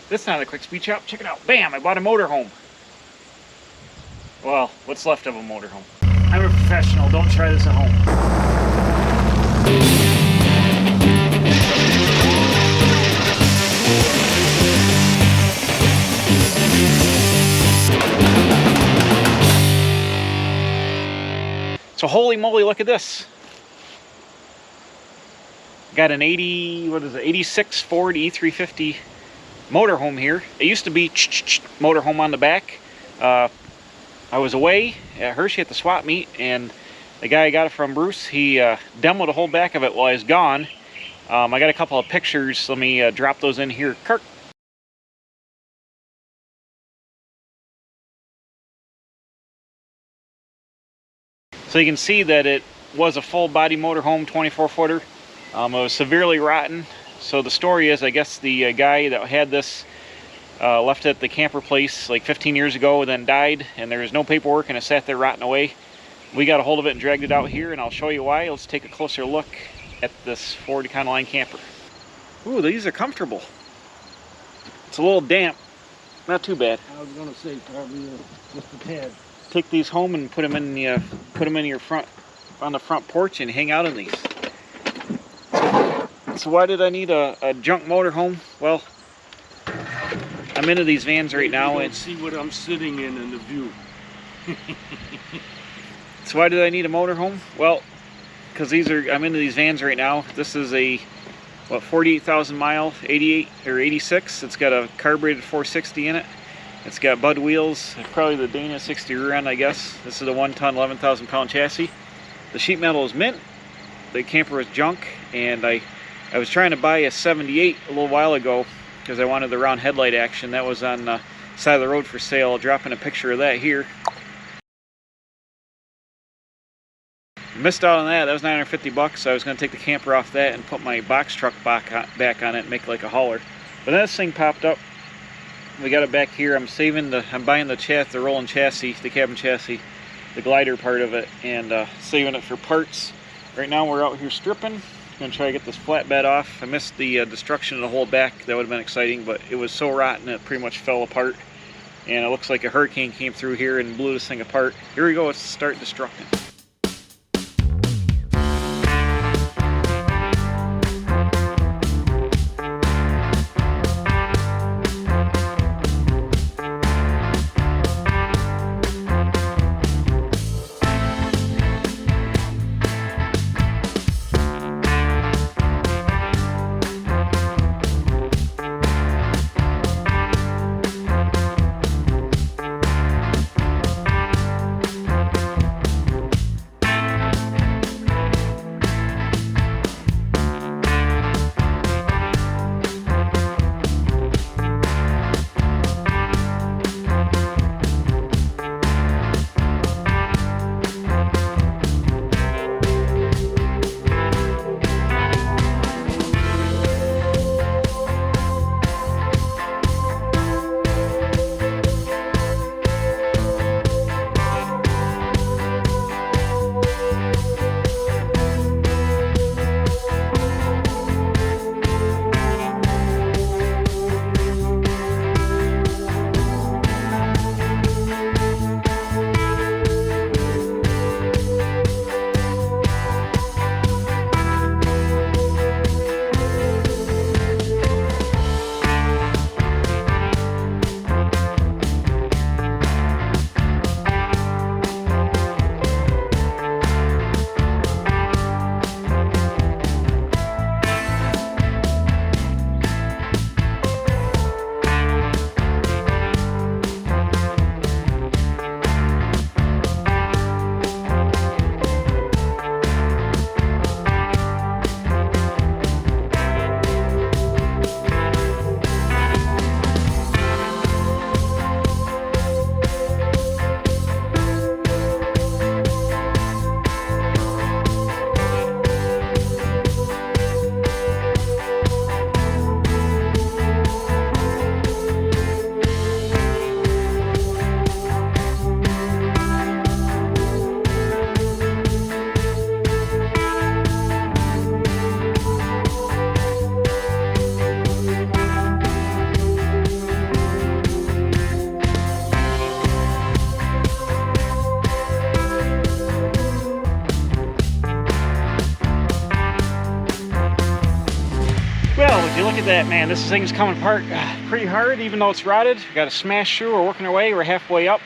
That's not a quick speed chop. Check it out. Bam! I bought a motorhome. Well, what's left of a motorhome. I'm a professional. Don't try this at home. So holy moly, look at this. Got an 86 Ford E350 motorhome here. It used to be motorhome on the back. I was away at Hershey at the swap meet, and the guy I got it from, Bruce, he demoed the whole back of it while I was gone. I got a couple of pictures. Let me drop those in here. Kirk. So you can see that it was a full body motorhome, 24 footer. It was severely rotten. So the story is, I guess the guy that had this left it at the camper place like 15 years ago, then died, and there was no paperwork, and it sat there rotting away. We got a hold of it and dragged it out here, and I'll show you why. Let's take a closer look at this Ford Econoline camper. Ooh, these are comfortable. It's a little damp, not too bad. I was gonna say probably just a tad. Take these home and put them in your front, on the front porch, and hang out in these. So why did I need a junk motorhome? Well, I'm into these vans right now, and see what I'm sitting in the view. So why did I need a motorhome? Well, because I'm into these vans right now. This is a 48,000 mile 88 or 86. It's got a carbureted 460 in it. It's got Bud wheels, probably the Dana 60 rear end, I guess. This is a 1-ton, 11,000 pound chassis. The sheet metal is mint. The camper was junk, and I was trying to buy a 78 a little while ago because I wanted the round headlight action. That was on the side of the road for sale. I'll drop in a picture of that here. Missed out on that. That was 950 bucks. So I was going to take the camper off that and put my box truck back on it and make it like a hauler. But then this thing popped up. We got it back here. I'm buying the rolling chassis, the cabin chassis, the glider part of it, and saving it for parts. Right now we're out here stripping. Gonna try to get this flatbed off. I missed the destruction of the whole back. That would have been exciting, but it was so rotten it pretty much fell apart. And it looks like a hurricane came through here and blew this thing apart. Here we go. Let's start destructing. that, man. This thing's coming apart pretty hard, even though it's rotted. We got a smash through. We're working our way. We're halfway up.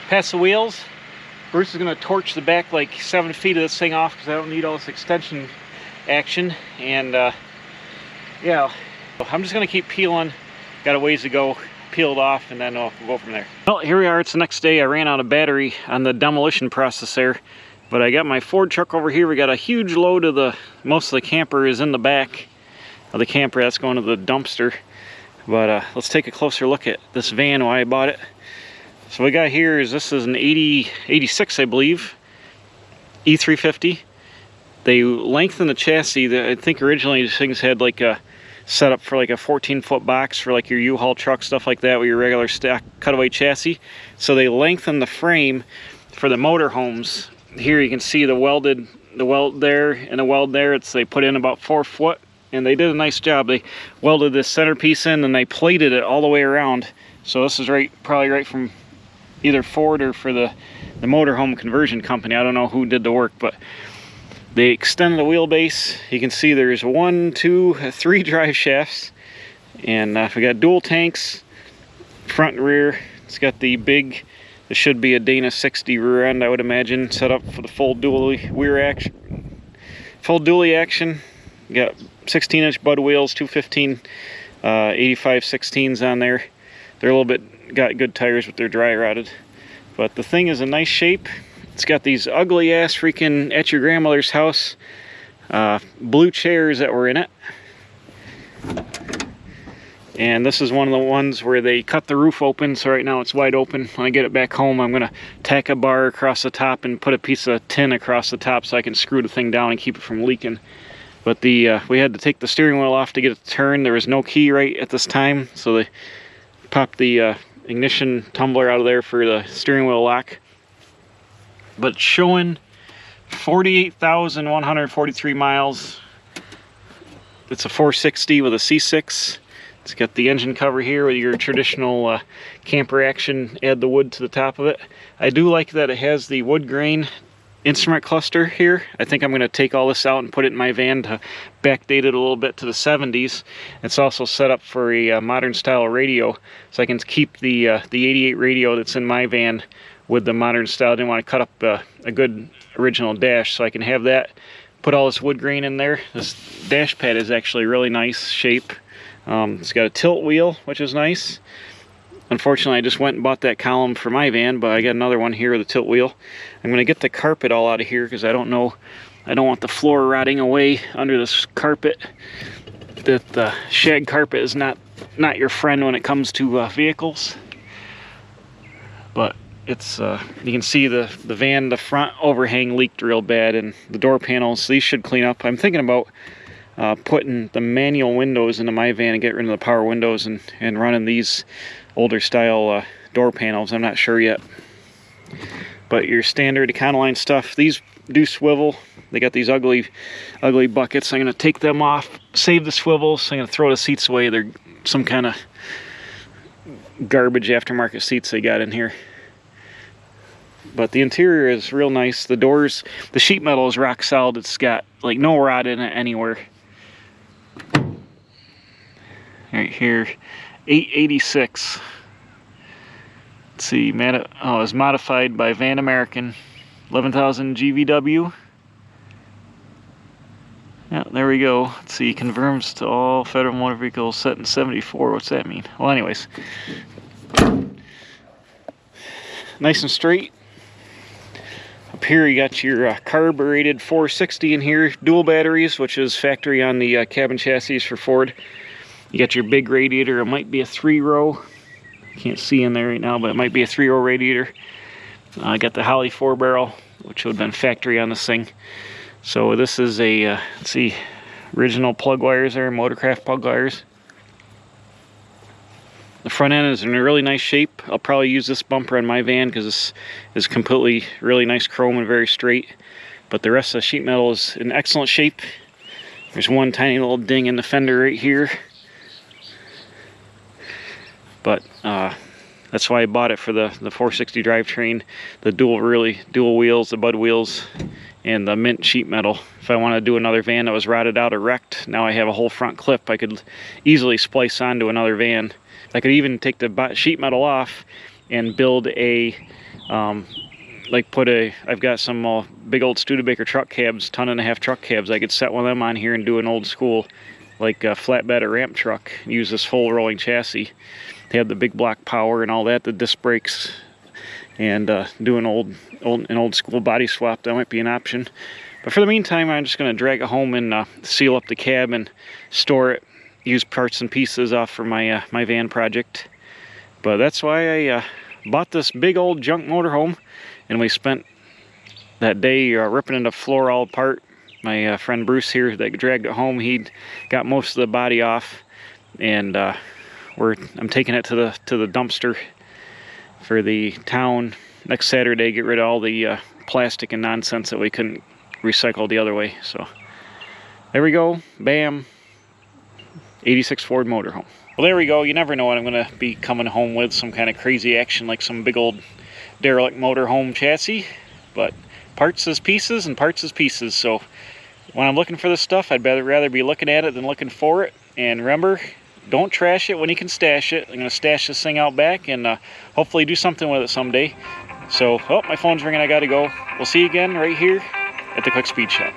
Past the wheels. Bruce is going to torch the back like 7 feet of this thing off because I don't need all this extension action. And yeah, I'm just going to keep peeling. Got a ways to go. Peel it off, and then we'll go from there. Well, here we are. It's the next day. I ran out of battery on the demolition process there. But I got my Ford truck over here. We got a huge load of most of the camper is in the back of the camper. That's going to the dumpster. But let's take a closer look at this van, why I bought it. So what we got here is, this is an 86, I believe, E350. They lengthened the chassis. I think originally these things had like a setup for like a 14-foot box for like your U-Haul truck, stuff like that, with your regular stack cutaway chassis. So they lengthened the frame for the motorhomes. Here you can see the weld there and the weld there. They put in about 4 foot, and they did a nice job. They welded this centerpiece in, and they plated it all the way around. So this is probably right from either Ford or for the motorhome conversion company. I don't know who did the work, but they extended the wheelbase. You can see there's 1, 2, 3 drive shafts, and we got dual tanks, front and rear. It's got the big. This should be a Dana 60 rear end, I would imagine, set up for the full dually action. You got 16-inch Bud wheels, 215 85 16s on there. They're a little bit, got good tires, but they're dry rotted. But the thing is in nice shape. It's got these ugly ass freaking at your grandmother's house blue chairs that were in it. And this is one of the ones where they cut the roof open, so right now it's wide open. When I get it back home, I'm gonna tack a bar across the top and put a piece of tin across the top so I can screw the thing down and keep it from leaking. But we had to take the steering wheel off to get it to turn. There was no key right at this time, so they popped the ignition tumbler out of there for the steering wheel lock. But it's showing 48,143 miles. It's a 460 with a C6. It's got the engine cover here with your traditional camper action, add the wood to the top of it. I do like that it has the wood grain instrument cluster here. I think I'm going to take all this out and put it in my van to backdate it a little bit to the 70s. It's also set up for a modern style radio, so I can keep the 88 radio that's in my van with the modern style. I didn't want to cut up a good original dash, so I can have that. Put all this wood grain in there. This dash pad is actually really nice shape. It's got a tilt wheel, which is nice. Unfortunately, I just went and bought that column for my van, but I got another one here with a tilt wheel. I'm going to get the carpet all out of here because I don't want the floor rotting away under this carpet. The shag carpet is not your friend when it comes to vehicles. But it's you can see the van, the front overhang leaked real bad, and the door panels, these should clean up. I'm thinking about putting the manual windows into my van and get rid of the power windows and running these older style door panels. I'm not sure yet. But your standard Econoline stuff, these do swivel. They got these ugly buckets. I'm going to take them off, save the swivels. I'm going to throw the seats away. They're some kind of garbage aftermarket seats they got in here. But the interior is real nice. The doors, the sheet metal is rock solid. It's got like no rot in it anywhere. Right here, 886. Let's see, it was modified by Van American, 11,000 GVW. Yeah, there we go. Let's see, confirms to all federal motor vehicles set in 74. What's that mean? Well, anyways, nice and straight. Up here you got your carbureted 460 in here, dual batteries, which is factory on the cabin chassis for Ford. You got your big radiator. It might be a 3-row. Can't see in there right now, but it might be a 3-row radiator. I got the Holly 4-barrel, which would have been factory on this thing. So this is a, let's see, original plug wires there, Motorcraft plug wires. The front end is in a really nice shape. I'll probably use this bumper on my van because this is completely really nice chrome and very straight. But the rest of the sheet metal is in excellent shape. There's one tiny little ding in the fender right here. But that's why I bought it, for the 460 drivetrain, the dual wheels, the Bud wheels, and the mint sheet metal. If I want to do another van that was rotted out or wrecked, now I have a whole front clip I could easily splice onto another van. I could even take the sheet metal off and build a I've got some big old Studebaker truck cabs, 1.5-ton truck cabs. I could set one of them on here and do an old school like a flatbed or ramp truck, use this full rolling chassis. They have the big block power and all that, the disc brakes, and do an old school body swap. That might be an option. But for the meantime, I'm just going to drag it home and seal up the cab and store it, use parts and pieces off for my my van project. But that's why I bought this big old junk motorhome, and we spent that day ripping the floor all apart. My friend Bruce here that dragged it home, he got most of the body off, and I'm taking it to the dumpster for the town next Saturday. Get rid of all the plastic and nonsense that we couldn't recycle the other way. So there we go, bam, 86 Ford motorhome. Well, there we go. You never know what I'm going to be coming home with, some kind of crazy action like some big old Derelict motorhome chassis, but parts is pieces and parts is pieces. So when I'm looking for this stuff, I'd rather be looking at it than looking for it. And remember, don't trash it when you can stash it. I'm going to stash this thing out back and hopefully do something with it someday. So, oh, my phone's ringing. I got to go. We'll see you again right here at the Quick Speed Shop.